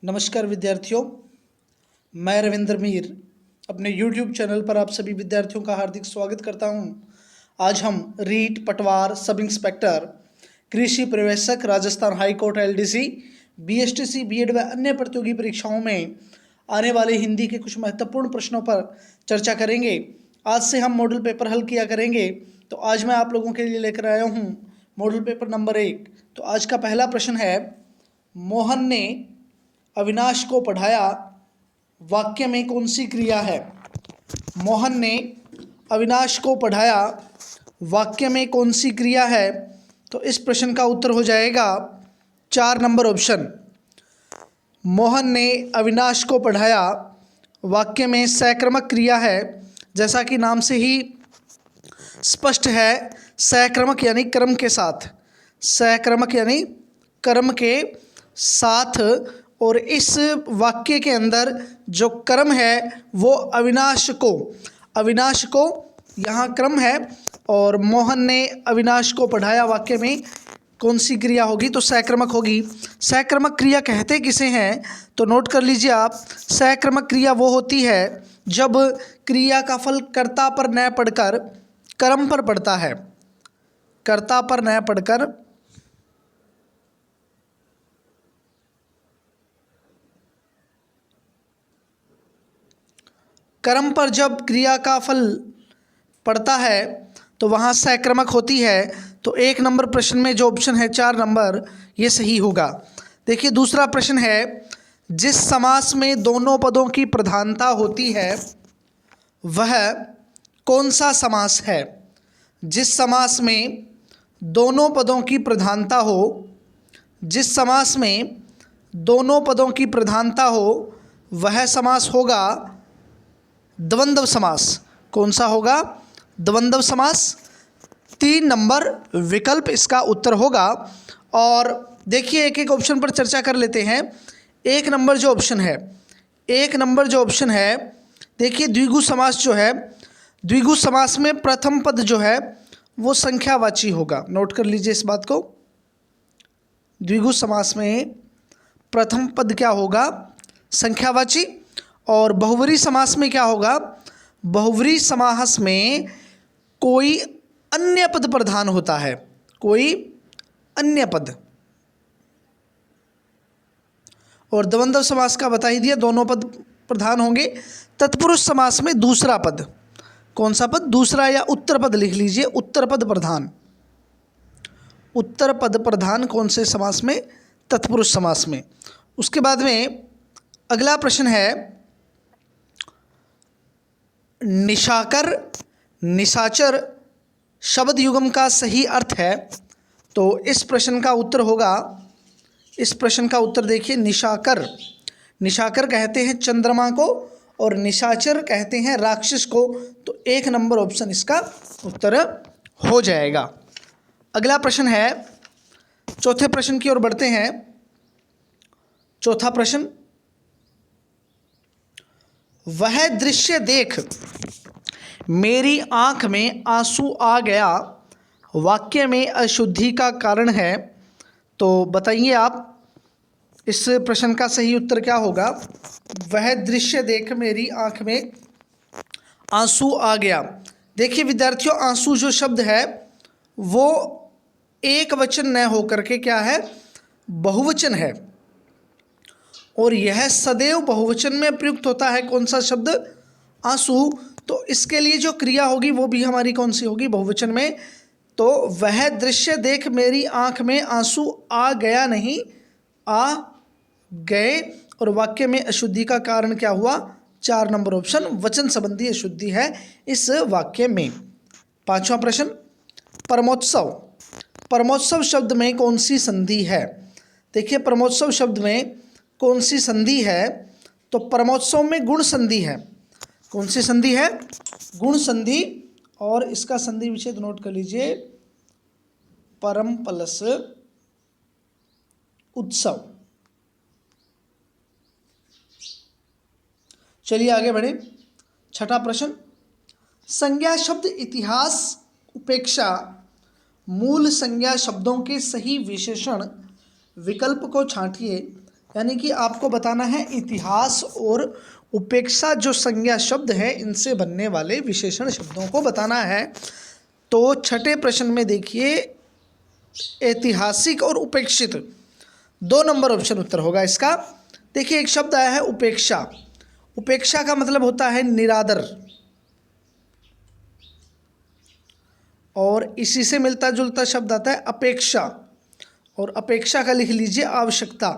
नमस्कार विद्यार्थियों, मैं रविंद्र मीर अपने YouTube चैनल पर आप सभी विद्यार्थियों का हार्दिक स्वागत करता हूं। आज हम रीट, पटवार, सब इंस्पेक्टर, कृषि प्रवेशक, Rajasthan high court LDC, BSTC, B Ed व अन्य प्रतियोगी परीक्षाओं में आने वाले हिंदी के कुछ महत्वपूर्ण प्रश्नों पर चर्चा करेंगे। आज से हम मॉडल पेपर हल किया करेंगे। तो आज मैं आप लोगों के लिए लेकर आया हूँ मॉडल पेपर नंबर 1। तो आज का पहला प्रश्न है, मोहन ने अविनाश को पढ़ाया, वाक्य में कौन सी क्रिया है? मोहन ने अविनाश को पढ़ाया, वाक्य में कौन सी क्रिया है? तो इस प्रश्न का उत्तर हो जाएगा 4 नंबर ऑप्शन। मोहन ने अविनाश को पढ़ाया, वाक्य में सकर्मक क्रिया है। जैसा कि नाम से ही स्पष्ट है, सकर्मक यानी कर्म के साथ, सकर्मक यानी कर्म के साथ। और इस वाक्य के अंदर जो कर्म है वो अविनाश को यहाँ क्रम है। और मोहन ने अविनाश को पढ़ाया, वाक्य में कौन सी क्रिया होगी? तो सकर्मक होगी। सकर्मक क्रिया कहते किसे हैं? तो नोट कर लीजिए आप, सकर्मक क्रिया वो होती है जब क्रिया का फल कर्ता पर न पढ़कर कर्म पर पड़ता है, कर्ता पर न पढ़कर कर्म पर जब क्रिया का फल पड़ता है तो वहाँ सकर्मक होती है। तो 1 नंबर प्रश्न में जो ऑप्शन है 4 नंबर, ये सही होगा। देखिए दूसरा प्रश्न है, जिस समास में दोनों पदों की प्रधानता होती है वह कौन सा समास है? जिस समास में दोनों पदों की प्रधानता हो, जिस समास में दोनों पदों की प्रधानता हो वह समास होगा द्वंद्व समास। कौन सा होगा? द्वंद्व समास। 3 नंबर विकल्प इसका उत्तर होगा। और देखिए एक एक ऑप्शन पर चर्चा कर लेते हैं। 1 नंबर जो ऑप्शन है, 1 नंबर जो ऑप्शन है, देखिए द्विगु समास जो है, द्विगु समास में प्रथम पद जो है वो संख्यावाची होगा। नोट कर लीजिए इस बात को। द्विगु समास में प्रथम पद क्या होगा? संख्यावाची। और बहुवरी समास में क्या होगा? बहुवरी समास में कोई अन्य पद प्रधान होता है, कोई अन्य पद। और द्वंद्व समास का बता ही दिया, दोनों पद प्रधान होंगे। तत्पुरुष समास में दूसरा पद, कौन सा पद? दूसरा या उत्तर पद लिख लीजिए, उत्तर पद प्रधान। उत्तर पद प्रधान कौन से समास में? तत्पुरुष समास में। उसके बाद में अगला प्रश्न है, निशाकर, निशाचर शब्द युग्म का सही अर्थ है। तो इस प्रश्न का उत्तर होगा, इस प्रश्न का उत्तर देखिए, निशाकर, निशाकर कहते हैं चंद्रमा को और निशाचर कहते हैं राक्षस को। तो 1 नंबर ऑप्शन इसका उत्तर हो जाएगा। अगला प्रश्न है, चौथे प्रश्न की ओर बढ़ते हैं। चौथा प्रश्न, वह दृश्य देख मेरी आंख में आंसू आ गया, वाक्य में अशुद्धि का कारण है। तो बताइए आप, इस प्रश्न का सही उत्तर क्या होगा? वह दृश्य देख मेरी आंख में आंसू आ गया। देखिए विद्यार्थियों, आंसू जो शब्द है वो एक वचन न होकर के क्या है? बहुवचन है। और यह सदैव बहुवचन में प्रयुक्त होता है। कौन सा शब्द? आंसू। तो इसके लिए जो क्रिया होगी वो भी हमारी कौन सी होगी? बहुवचन में। तो वह दृश्य देख मेरी आंख में आंसू आ गया, नहीं आ गए। और वाक्य में अशुद्धि का कारण क्या हुआ? 4 नंबर ऑप्शन, वचन संबंधी अशुद्धि है इस वाक्य में। 5वां प्रश्न, परमोत्सव, परमोत्सव शब्द में कौन सी संधि है? देखिए परमोत्सव शब्द में कौन सी संधि है? तो परमोत्सव में गुण संधि है। कौन सी संधि है? गुण संधि। और इसका संधि विच्छेद नोट कर लीजिए, परम प्लस उत्सव। चलिए आगे बढ़े। 6ठा प्रश्न, संज्ञा शब्द इतिहास उपेक्षा मूल संज्ञा शब्दों के सही विशेषण विकल्प को छांटिए। यानी कि आपको बताना है इतिहास और उपेक्षा जो संज्ञा शब्द है इनसे बनने वाले विशेषण शब्दों को बताना है। तो छठे प्रश्न में देखिए, ऐतिहासिक और उपेक्षित, 2 नंबर ऑप्शन उत्तर होगा इसका। देखिए एक शब्द आया है उपेक्षा। उपेक्षा का मतलब होता है निरादर, और इसी से मिलता जुलता शब्द आता है अपेक्षा, और अपेक्षा का लिख लीजिए आवश्यकता।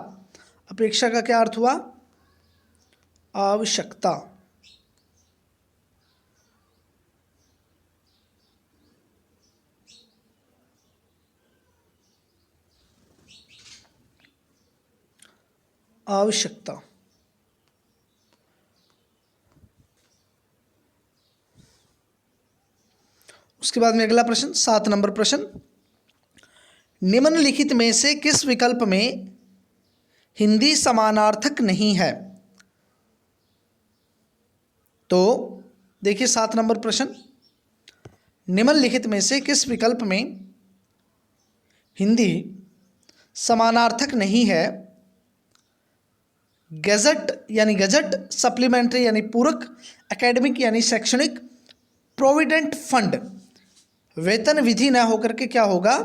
अपेक्षा का क्या अर्थ हुआ? आवश्यकता। आवश्यकता। उसके बाद में अगला प्रश्न, 7 नंबर प्रश्न, निम्नलिखित में से किस विकल्प में हिंदी समानार्थक नहीं है? तो देखिए 7 नंबर प्रश्न, निम्नलिखित में से किस विकल्प में हिंदी समानार्थक नहीं है? गैजेट यानी गजट, सप्लीमेंट्री यानी पूरक, एकेडमिक यानी शैक्षणिक, प्रोविडेंट फंड, वेतन विधि ना होकर के क्या होगा?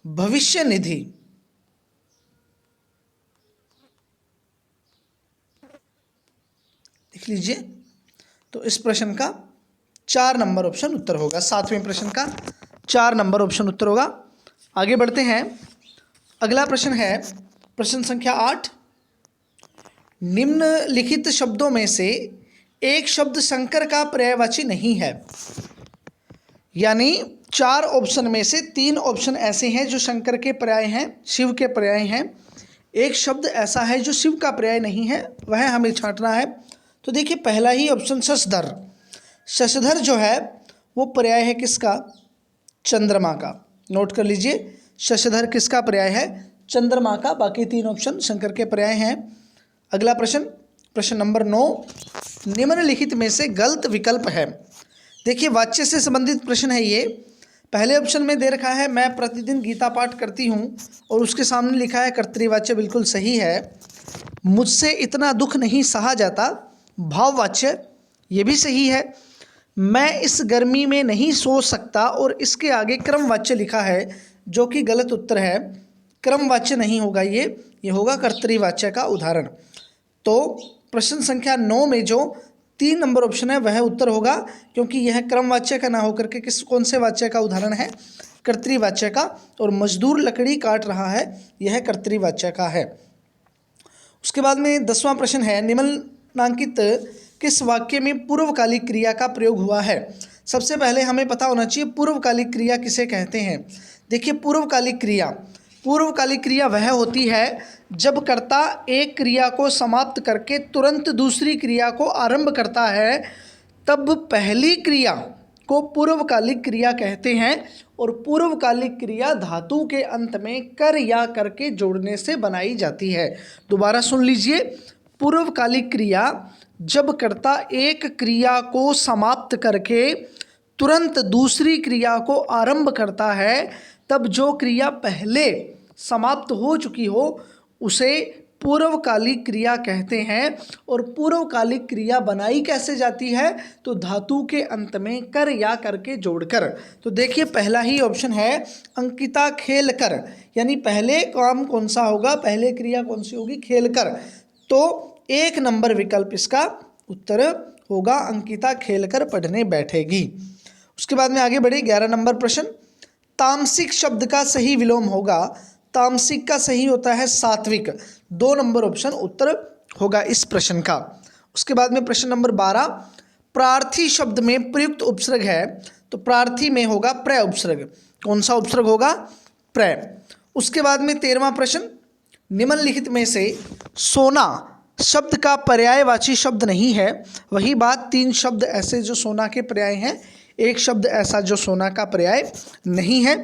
भविष्य निधि। लिख लीजिए। तो इस प्रश्न का 4 नंबर ऑप्शन उत्तर होगा। 7वें प्रश्न का 4 नंबर ऑप्शन उत्तर होगा। आगे बढ़ते हैं। अगला प्रश्न है प्रश्न संख्या 8, निम्नलिखित शब्दों में से एक शब्द शंकर का पर्यायवाची नहीं है। यानी 4 ऑप्शन में से 3 ऑप्शन ऐसे हैं जो शंकर के पर्याय हैं, शिव के पर्याय हैं। एक शब्द ऐसा है जो शिव का पर्याय नहीं है, वह हमें छांटना है। तो देखिए पहला ही ऑप्शन शशधर। शशधर जो है वो पर्याय है किसका? चंद्रमा का। नोट कर लीजिए, शशधर किसका पर्याय है? चंद्रमा का। बाकी 3 ऑप्शन शंकर के पर्याय हैं। अगला प्रश्न, प्रश्न नंबर 9, निम्नलिखित में से गलत विकल्प है। देखिए वाच्य से संबंधित प्रश्न है ये। पहले ऑप्शन में दे रखा है मैं प्रतिदिन गीता पाठ करती हूँ, और उसके सामने लिखा है कर्तृवाच्य, बिल्कुल सही है। मुझसे इतना दुख नहीं सहा जाता, भाववाच्य, ये भी सही है। मैं इस गर्मी में नहीं सो सकता, और इसके आगे क्रमवाच्य लिखा है जो कि गलत उत्तर है। क्रमवाच्य नहीं होगा ये होगा कर्तृवाच्य का उदाहरण। तो प्रश्न संख्या 9 में जो 3 नंबर ऑप्शन है वह उत्तर होगा, क्योंकि यह क्रमवाच्य का ना होकर के कौन से वाच्य का उदाहरण है? कर्तृवाच्य का। और मजदूर लकड़ी काट रहा है, यह कर्तृवाच्य का है। उसके बाद में 10वां प्रश्न है, निम्नांकित किस वाक्य में पूर्वकालिक क्रिया का प्रयोग हुआ है? सबसे पहले हमें पता होना चाहिए पूर्वकालिक क्रिया किसे कहते हैं। देखिए पूर्वकालिक क्रिया वह होती है जब कर्ता एक क्रिया को समाप्त करके तुरंत दूसरी क्रिया को आरंभ करता है, तब पहली क्रिया को पूर्वकालिक क्रिया कहते हैं। और पूर्वकालिक क्रिया धातु के अंत में कर या कर के जोड़ने से बनाई जाती है। दोबारा सुन लीजिए, पूर्वकालिक क्रिया जब कर्ता एक क्रिया को समाप्त करके तुरंत दूसरी क्रिया को आरंभ करता है, तब जो क्रिया पहले समाप्त हो चुकी हो उसे पूर्वकालिक क्रिया कहते हैं। और पूर्वकालिक क्रिया बनाई कैसे जाती है? तो धातु के अंत में कर या करके जोड़कर। तो देखिए पहला ही ऑप्शन है अंकिता खेल कर, यानी पहले काम कौन सा होगा? पहले क्रिया कौन सी होगी? खेल कर। तो 1 नंबर विकल्प इसका उत्तर होगा, अंकिता खेल कर पढ़ने बैठेगी। उसके बाद में आगे बढ़े 11 नंबर प्रश्न, तामसिक शब्द का सही विलोम होगा। तामसिक का सही होता है सात्विक। 2 नंबर ऑप्शन उत्तर होगा इस प्रश्न का। उसके बाद में प्रश्न नंबर 12, प्रार्थी शब्द में प्रयुक्त उपसर्ग है, तो प्रार्थी में होगा प्र उपसर्ग। कौन सा उपसर्ग होगा? प्र। उसके बाद में 13वां प्रश्न, निम्नलिखित में से सोना शब्द का पर्यायवाची शब्द नहीं है। वही बात, 3 शब्द ऐसे जो सोना के पर्याय हैं, एक शब्द ऐसा जो सोना का पर्याय नहीं है।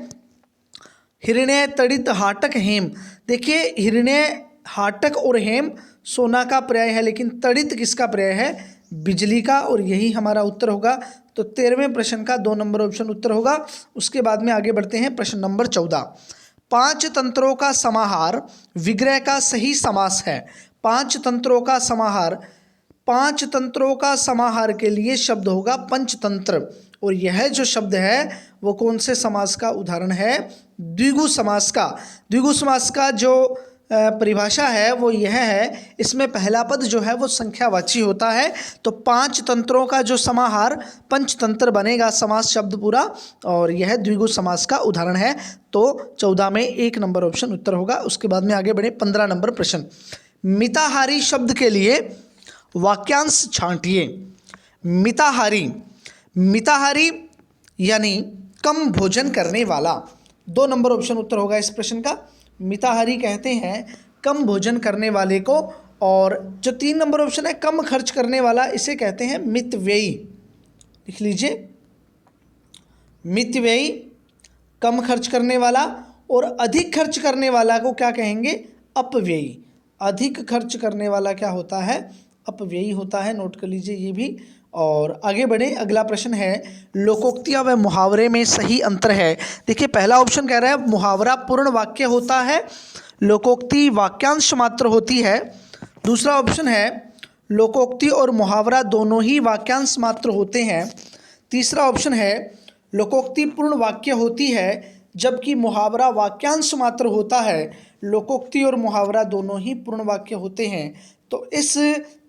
हिरण्य, तड़ित, हाटक, हेम। देखिए हिरण्य, हाटक और हेम सोना का पर्याय है, लेकिन तड़ित किसका पर्याय है? बिजली का। और यही हमारा उत्तर होगा। तो 13वें प्रश्न का 2 नंबर ऑप्शन उत्तर होगा। उसके बाद में आगे बढ़ते हैं प्रश्न नंबर 14, पांच तंत्रों का समाहार विग्रह का सही समास है। पांच तंत्रों का समाहार, पांच तंत्रों का समाहार के लिए शब्द होगा पंचतंत्र। और यह जो शब्द है वो कौन से समास का उदाहरण है? द्विगु समास का। द्विगु समास का जो परिभाषा है वो यह है, इसमें पहला पद जो है वो संख्यावाची होता है। तो पांच तंत्रों का जो समाहार पंचतंत्र बनेगा समास शब्द पूरा, और यह द्विगु समास का उदाहरण है। तो 14 में 1 नंबर ऑप्शन उत्तर होगा। उसके बाद में आगे बढ़े 15 नंबर प्रश्न। मिताहारी शब्द के लिए वाक्यांश छांटिए। मिताहारी, मिताहारी यानी कम भोजन करने वाला। 2 नंबर ऑप्शन उत्तर होगा इस प्रश्न का। मिताहारी कहते हैं कम भोजन करने वाले को। और जो 3 नंबर ऑप्शन है कम खर्च करने वाला, इसे कहते हैं मितव्ययी। लिख लीजिए, मितव्ययी कम खर्च करने वाला। और अधिक खर्च करने वाला को क्या कहेंगे? अपव्ययी। अधिक खर्च करने वाला क्या होता है? अपव्ययी होता है। नोट कर लीजिए ये भी। और आगे बढ़े, अगला प्रश्न है लोकोक्तियाँ व मुहावरे में सही अंतर है। देखिए पहला ऑप्शन कह रहा है मुहावरा पूर्ण वाक्य होता है, लोकोक्ति वाक्यांश मात्र होती है। दूसरा ऑप्शन है लोकोक्ति और मुहावरा दोनों ही वाक्यांश मात्र होते हैं। तीसरा ऑप्शन है लोकोक्ति पूर्ण वाक्य होती है जबकि मुहावरा वाक्यांश मात्र होता है। लोकोक्ति और मुहावरा दोनों ही पूर्ण वाक्य होते हैं। तो इस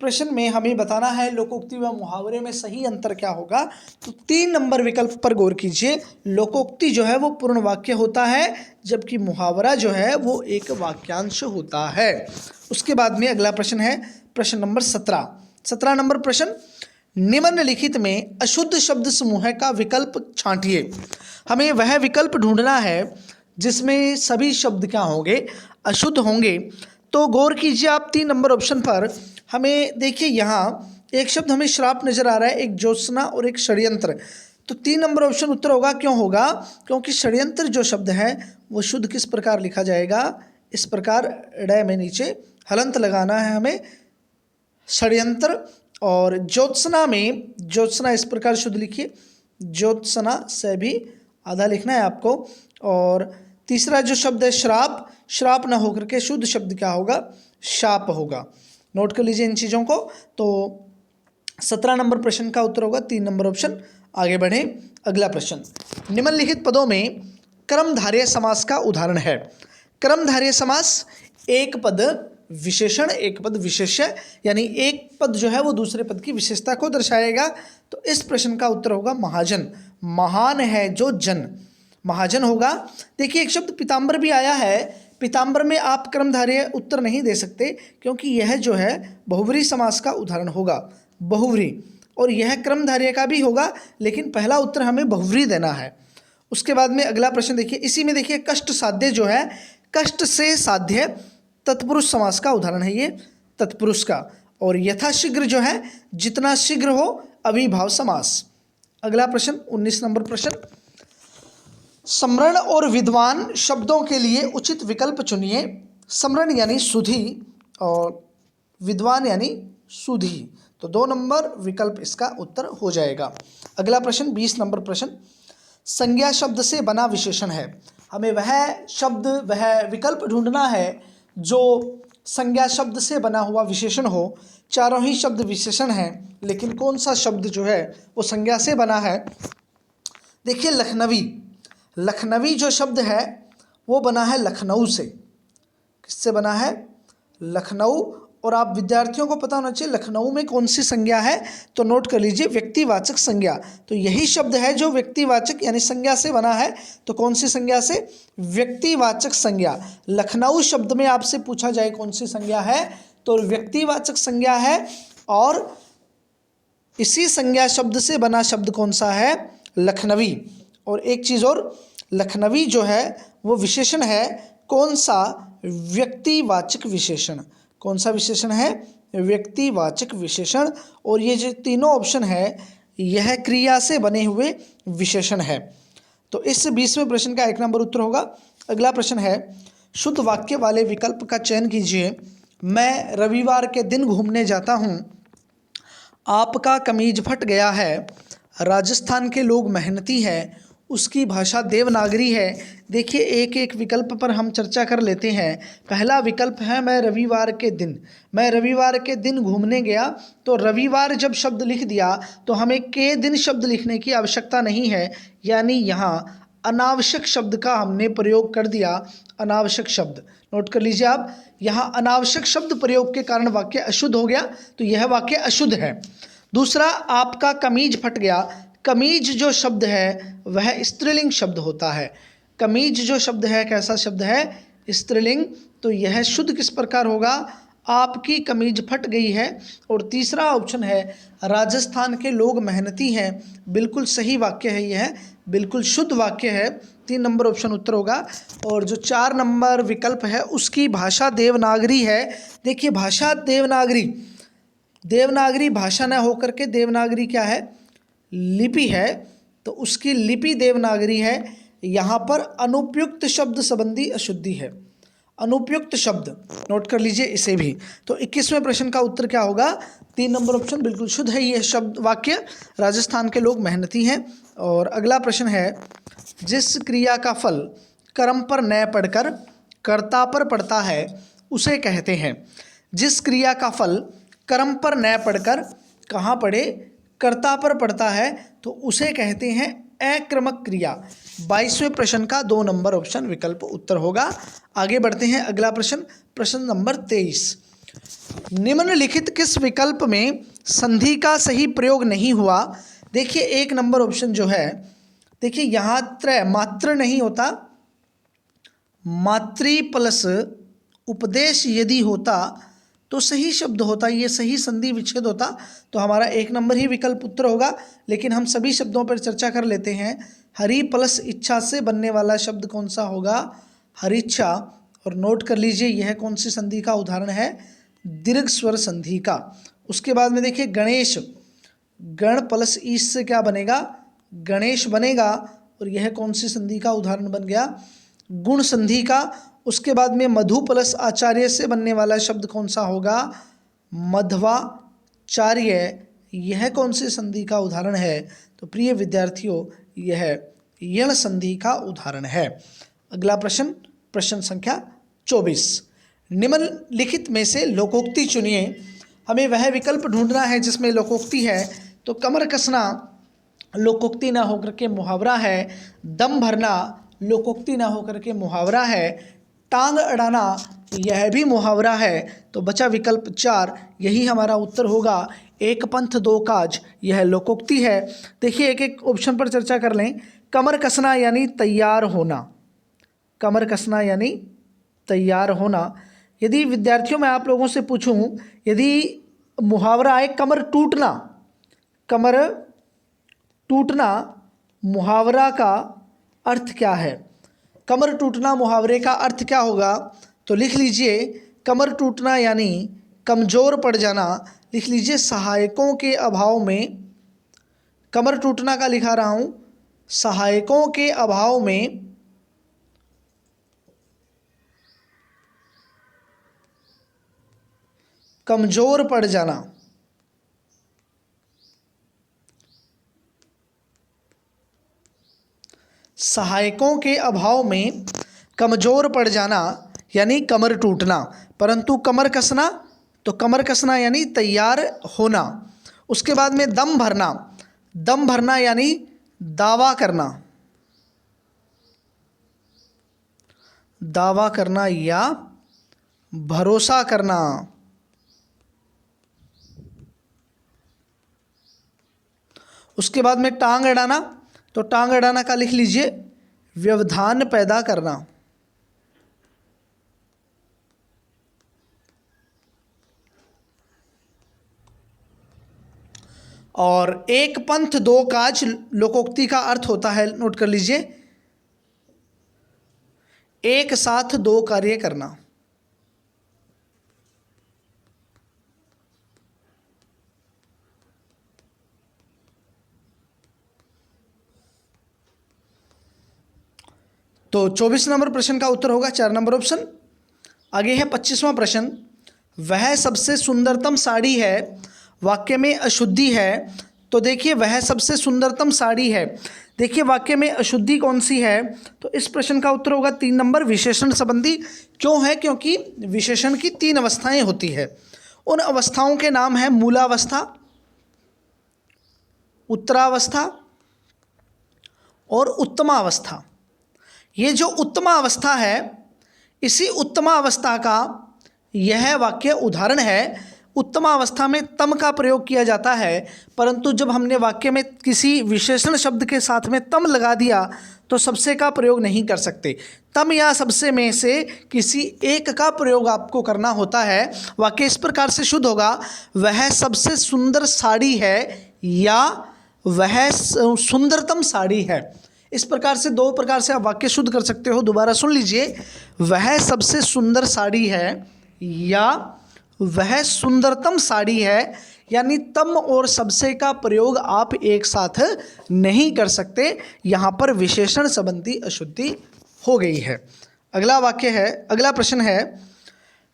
प्रश्न में हमें बताना है लोकोक्ति व मुहावरे में सही अंतर क्या होगा। तो 3 नंबर विकल्प पर गौर कीजिए। लोकोक्ति जो है वो पूर्ण वाक्य होता है जबकि मुहावरा जो है वो एक वाक्यांश होता है। उसके बाद में अगला प्रश्न है प्रश्न नंबर 17। 17 नंबर प्रश्न, निम्नलिखित में अशुद्ध शब्द समूह का विकल्प छांटिए। हमें वह विकल्प ढूंढना है जिसमें सभी शब्द क्या होंगे? अशुद्ध होंगे। तो गौर कीजिए आप 3 नंबर ऑप्शन पर। हमें देखिए यहाँ एक शब्द हमें श्राप नजर आ रहा है, एक ज्योत्सना और एक षड्यंत्र। तो 3 नंबर ऑप्शन उत्तर होगा। क्यों होगा? क्योंकि षड्यंत्र जो शब्द है वो शुद्ध किस प्रकार लिखा जाएगा? इस प्रकार ड में नीचे हलंत लगाना है हमें, षड्यंत्र। और ज्योत्सना में, ज्योत्सना इस प्रकार शुद्ध लिखिए, ज्योत्सना से भी आधा लिखना है आपको। और तीसरा जो शब्द है श्राप, श्राप ना होकर के शुद्ध शब्द क्या होगा? शाप होगा। नोट कर लीजिए इन चीज़ों को। तो 17 नंबर प्रश्न का उत्तर होगा 3 नंबर ऑप्शन। आगे बढ़े, अगला प्रश्न, निम्नलिखित पदों में कर्मधारय समास का उदाहरण है। कर्मधारय समास एक पद विशेषण एक पद विशेष्य, यानी एक पद जो है वो दूसरे पद की विशेषता को दर्शाएगा। तो इस प्रश्न का उत्तर होगा महाजन। महान है जो जन, महाजन होगा। देखिए एक शब्द पीताम्बर भी आया है। पीताम्बर में आप कर्मधारय उत्तर नहीं दे सकते क्योंकि यह जो है बहुव्रीहि समास का उदाहरण होगा, बहुव्रीहि। और यह कर्मधारय का भी होगा, लेकिन पहला उत्तर हमें बहुव्रीहि देना है। उसके बाद में अगला प्रश्न देखिए, इसी में देखिए कष्ट साध्य जो है, कष्ट से साध्य तत्पुरुष समास का उदाहरण है ये, तत्पुरुष का। और यथाशीघ्र जो है जितना शीघ्र हो, अविभाव समास। अगला प्रश्न 19 नंबर प्रश्न, सम्रण और विद्वान शब्दों के लिए उचित विकल्प चुनिए। सम्रण यानी सुधि और विद्वान यानी सुधि। तो 2 नंबर विकल्प इसका उत्तर हो जाएगा। अगला प्रश्न 20 नंबर प्रश्न, संज्ञा शब्द से बना विशेषण है। हमें वह शब्द, वह विकल्प ढूंढना है जो संज्ञा शब्द से बना हुआ विशेषण हो। चारों ही शब्द विशेषण हैं, लेकिन कौन सा शब्द जो है वो संज्ञा से बना है? देखिए लखनवी, लखनवी जो शब्द है वो बना है लखनऊ से। किससे बना है? लखनऊ। और आप विद्यार्थियों को पता होना चाहिए लखनऊ में कौन सी संज्ञा है। तो नोट कर लीजिए व्यक्तिवाचक संज्ञा। तो यही शब्द है जो व्यक्तिवाचक यानी संज्ञा से बना है। तो कौन सी संज्ञा से? व्यक्तिवाचक संज्ञा। लखनऊ शब्द में आपसे पूछा जाए कौन सी संज्ञा है, तो व्यक्तिवाचक संज्ञा है। और इसी संज्ञा शब्द से बना शब्द कौन सा है? लखनवी। और एक चीज़ और, लखनवी जो है वो विशेषण है कौन सा? व्यक्तिवाचक विशेषण। कौन सा विशेषण है? व्यक्तिवाचक विशेषण। और ये जो तीनों ऑप्शन है यह क्रिया से बने हुए विशेषण है। तो इस 20वें प्रश्न का 1 नंबर उत्तर होगा। अगला प्रश्न है, शुद्ध वाक्य वाले विकल्प का चयन कीजिए। मैं रविवार के दिन घूमने जाता हूँ, आपका कमीज फट गया है, राजस्थान के लोग मेहनती हैं, उसकी भाषा देवनागरी है। देखिए एक एक विकल्प पर हम चर्चा कर लेते हैं। पहला विकल्प है मैं रविवार के दिन। मैं रविवार के दिन घूमने गया, तो रविवार जब शब्द लिख दिया तो हमें के दिन शब्द लिखने की आवश्यकता नहीं है, यानी यहाँ अनावश्यक शब्द का हमने प्रयोग कर दिया। अनावश्यक शब्द नोट कर लीजिए आप, यहाँ अनावश्यक शब्द प्रयोग के कारण वाक्य अशुद्ध हो गया, तो यह वाक्य अशुद्ध है। दूसरा, आपका कमीज फट गया। कमीज जो शब्द है वह स्त्रीलिंग शब्द होता है। कमीज जो शब्द है कैसा शब्द है? स्त्रीलिंग। तो यह शुद्ध किस प्रकार होगा? आपकी कमीज फट गई है। और तीसरा ऑप्शन है राजस्थान के लोग मेहनती हैं। बिल्कुल सही वाक्य है, यह बिल्कुल शुद्ध वाक्य है। 3 नंबर ऑप्शन उत्तर होगा। और जो 4 नंबर विकल्प है उसकी भाषा देवनागरी है। देखिए भाषा देवनागरी, देवनागरी भाषा न होकर के देवनागरी क्या है? लिपि है, तो उसकी लिपि देवनागरी है। यहाँ पर अनुपयुक्त शब्द संबंधी अशुद्धि है। अनुपयुक्त शब्द नोट कर लीजिए इसे भी। तो 21वें प्रश्न का उत्तर क्या होगा? 3 नंबर ऑप्शन बिल्कुल शुद्ध है यह शब्द वाक्य, राजस्थान के लोग मेहनती हैं। और अगला प्रश्न है जिस क्रिया का फल कर्म पर न पड़कर कर्ता पर पड़ता है उसे कहते हैं। जिस क्रिया का फल कर्म पर न पड़कर कहाँ पड़े? कर्ता पर पड़ता है, तो उसे कहते हैं अक्रमक क्रिया। 22वें प्रश्न का 2 नंबर ऑप्शन विकल्प उत्तर होगा। आगे बढ़ते हैं अगला प्रश्न, प्रश्न नंबर 23। निम्नलिखित किस विकल्प में संधि का सही प्रयोग नहीं हुआ? देखिए 1 नंबर ऑप्शन जो है, देखिए यहाँ मात्र नहीं होता, मातृ प्लस उपदेश यदि होता तो सही शब्द होता, ये सही संधि विच्छेद होता, तो हमारा 1 नंबर ही विकल्प उत्तर होगा। लेकिन हम सभी शब्दों पर चर्चा कर लेते हैं। हरि प्लस इच्छा से बनने वाला शब्द कौन सा होगा? हरिच्छा। और नोट कर लीजिए यह कौन सी संधि का उदाहरण है? दीर्घ स्वर संधि का। उसके बाद में देखिए गणेश, गण प्लस ईश से क्या बनेगा? गणेश बनेगा। और यह कौन सी संधि का उदाहरण बन गया? गुण संधि का। उसके बाद में मधु प्लस आचार्य से बनने वाला शब्द कौन सा होगा? मध्वाचार्य। यह कौन सी संधि का उदाहरण है? तो प्रिय विद्यार्थियों यह यण संधि का उदाहरण है। अगला प्रश्न, प्रश्न संख्या 24। निम्नलिखित में से लोकोक्ति चुनिए। हमें वह विकल्प ढूंढना है जिसमें लोकोक्ति है। तो कमर कसना लोकोक्ति ना होकर के मुहावरा है। दम भरना लोकोक्ति ना होकर के मुहावरा है। टांग अड़ाना यह भी मुहावरा है। तो बचा विकल्प 4, यही हमारा उत्तर होगा। एक पंथ दो काज यह लोकोक्ति है। देखिए एक एक ऑप्शन पर चर्चा कर लें। कमर कसना यानी तैयार होना। कमर कसना यानी तैयार होना। यदि विद्यार्थियों मैं आप लोगों से पूछूं, यदि मुहावरा है कमर टूटना, कमर टूटना मुहावरा का अर्थ क्या है? कमर टूटना मुहावरे का अर्थ क्या होगा? तो लिख लीजिए कमर टूटना यानी कमज़ोर पड़ जाना। लिख लीजिए सहायकों के अभाव में, कमर टूटना का लिखा रहा हूँ, सहायकों के अभाव में कमज़ोर पड़ जाना। सहायकों के अभाव में कमज़ोर पड़ जाना यानी कमर टूटना। परंतु कमर कसना, तो कमर कसना यानी तैयार होना। उसके बाद में दम भरना, दम भरना यानी दावा करना, दावा करना या भरोसा करना। उसके बाद में टांग अड़ाना, तो टांग अड़ाना का लिख लीजिए व्यवधान पैदा करना। और एक पंथ दो काज लोकोक्ति का अर्थ होता है, नोट कर लीजिए, एक साथ दो कार्य करना। तो 24 नंबर प्रश्न का उत्तर होगा 4 नंबर ऑप्शन। आगे है 25वां प्रश्न। वह सबसे सुंदरतम साड़ी है, वाक्य में अशुद्धि है, तो देखिए वह सबसे सुंदरतम साड़ी है। देखिए वाक्य में अशुद्धि कौन सी है, तो इस प्रश्न का उत्तर होगा 3 नंबर विशेषण संबंधी। क्यों है? क्योंकि विशेषण की 3 अवस्थाएं होती है। उन अवस्थाओं के नाम है मूलावस्था, उत्तरावस्था और उत्तमावस्था। ये जो उत्तमावस्था है, इसी उत्तमावस्था का यह वाक्य उदाहरण है। उत्तमावस्था में तम का प्रयोग किया जाता है, परंतु जब हमने वाक्य में किसी विशेषण शब्द के साथ में तम लगा दिया तो सबसे का प्रयोग नहीं कर सकते। तम या सबसे में से किसी एक का प्रयोग आपको करना होता है। वाक्य इस प्रकार से शुद्ध होगा, वह सबसे सुंदर साड़ी है या वह सुंदरतम साड़ी है। इस प्रकार से 2 प्रकार से आप वाक्य शुद्ध कर सकते हो। दोबारा सुन लीजिए, वह सबसे सुंदर साड़ी है या वह सुंदरतम साड़ी है, यानी तम और सबसे का प्रयोग आप एक साथ नहीं कर सकते। यहाँ पर विशेषण संबंधी अशुद्धि हो गई है। अगला वाक्य है, अगला प्रश्न है,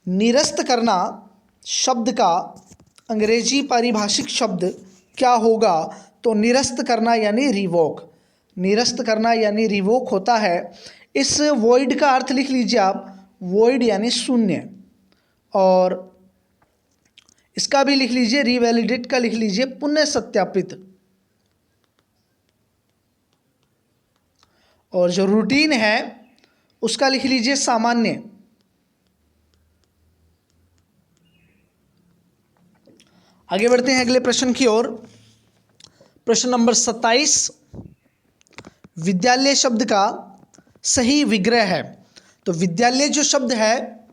निरस्त करना शब्द का अंग्रेजी पारिभाषिक शब्द क्या होगा? तो निरस्त करना यानी रिवोक। निरस्त करना यानी रिवोक होता है। इस वॉइड का अर्थ लिख लीजिए आप, वॉइड यानी शून्य, और इसका भी लिख लीजिए, रिवैलिडेट का लिख लीजिए पुनः सत्यापित, और जो रूटीन है उसका लिख लीजिए सामान्य। आगे बढ़ते हैं अगले प्रश्न की ओर। प्रश्न नंबर 27, विद्यालय शब्द का सही विग्रह है। तो विद्यालय जो शब्द है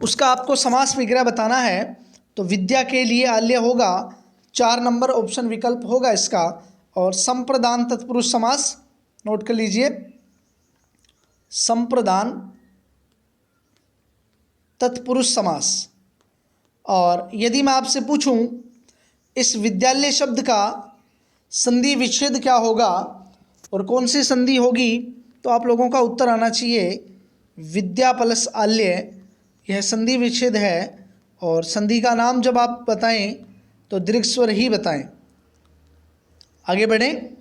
उसका आपको समास विग्रह बताना है। तो विद्या के लिए आल्य होगा, 4 नंबर ऑप्शन विकल्प होगा इसका, और संप्रदान तत्पुरुष समास नोट कर लीजिए, संप्रदान तत्पुरुष समास। और यदि मैं आपसे पूछूं इस विद्यालय शब्द का संधि विच्छेद क्या होगा और कौन सी संधि होगी, तो आप लोगों का उत्तर आना चाहिए विद्या प्लस आल्य, यह संधि विच्छेद है। और संधि का नाम जब आप बताएं तो दीर्घ स्वर ही बताएं। आगे बढ़ें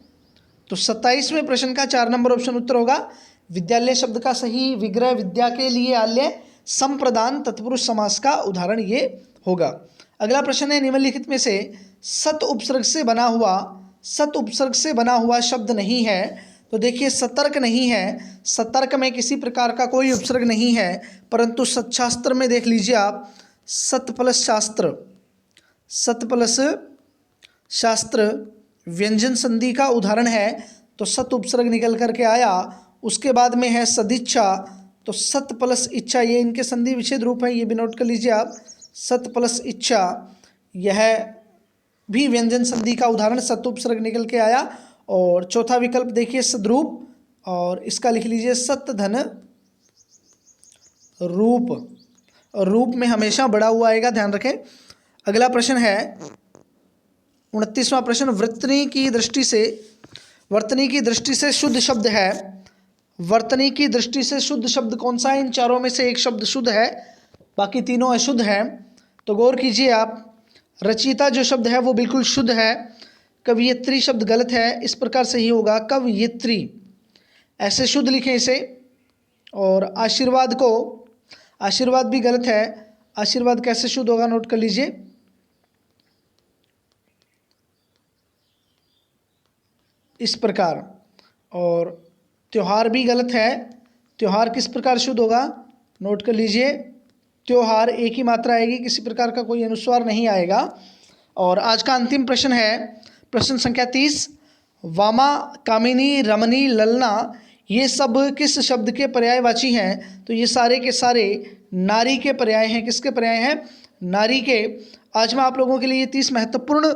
तो 27वें प्रश्न का 4 नंबर ऑप्शन उत्तर होगा विद्यालय शब्द का सही विग्रह विद्या के लिए आल्य संप्रदान तत्पुरुष समास का उदाहरण ये होगा। अगला प्रश्न है, निम्नलिखित में से सत उपसर्ग से बना हुआ शब्द नहीं है। तो देखिए सतर्क नहीं है, सतर्क में किसी प्रकार का कोई उपसर्ग नहीं है, परंतु सत्शास्त्र में देख लीजिए आप, सत प्लस शास्त्र, सत प्लस शास्त्र व्यंजन संधि का उदाहरण है। तो सत उपसर्ग निकल करके आया। उसके बाद में है सदिच्छा, तो सत प्लस इच्छा, ये इनके संधि विच्छेद रूप है, ये भी नोट कर लीजिए आप, सत प्लस इच्छा, यह भी व्यंजन संधि का उदाहरण, सत उपसर्ग निकल के आया। और चौथा विकल्प देखिए सद्रूप, और इसका लिख लीजिए सत धन रूप, रूप में हमेशा बढ़ा हुआ आएगा, ध्यान रखें। अगला प्रश्न है 29वां प्रश्न, वर्तनी की दृष्टि से शुद्ध शब्द है। वर्तनी की दृष्टि से शुद्ध शब्द कौन सा है? इन चारों में से एक शब्द शुद्ध है, बाकी तीनों अशुद्ध हैं। तो गौर कीजिए आप, रचयिता जो शब्द है वो बिल्कुल शुद्ध है, कवयित्री शब्द गलत है, इस प्रकार से ही होगा कवयित्री, ऐसे शुद्ध लिखें इसे। और आशीर्वाद भी गलत है, आशीर्वाद कैसे शुद्ध होगा नोट कर लीजिए, इस प्रकार। और त्योहार भी गलत है, त्योहार किस प्रकार शुद्ध होगा नोट कर लीजिए, त्योहार एक ही मात्रा आएगी, किसी प्रकार का कोई अनुस्वार नहीं आएगा। और आज का अंतिम प्रश्न है प्रश्न संख्या 30, वामा, कामिनी, रमणी, ललना, ये सब किस शब्द के पर्यायवाची हैं? तो ये सारे के सारे नारी के पर्याय हैं। किसके पर्याय हैं? नारी के। आज मैं आप लोगों के लिए 30 महत्वपूर्ण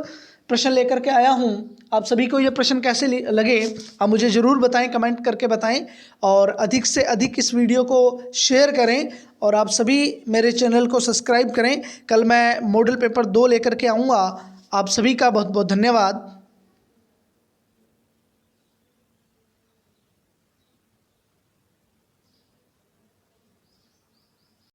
प्रश्न लेकर के आया हूँ। आप सभी को ये प्रश्न कैसे लगे आप मुझे ज़रूर बताएं, कमेंट करके बताएं, और अधिक से अधिक इस वीडियो को शेयर करें, और आप सभी मेरे चैनल को सब्सक्राइब करें। कल मैं मॉडल पेपर 2 लेकर के आऊँगा। आप सभी का बहुत बहुत धन्यवाद।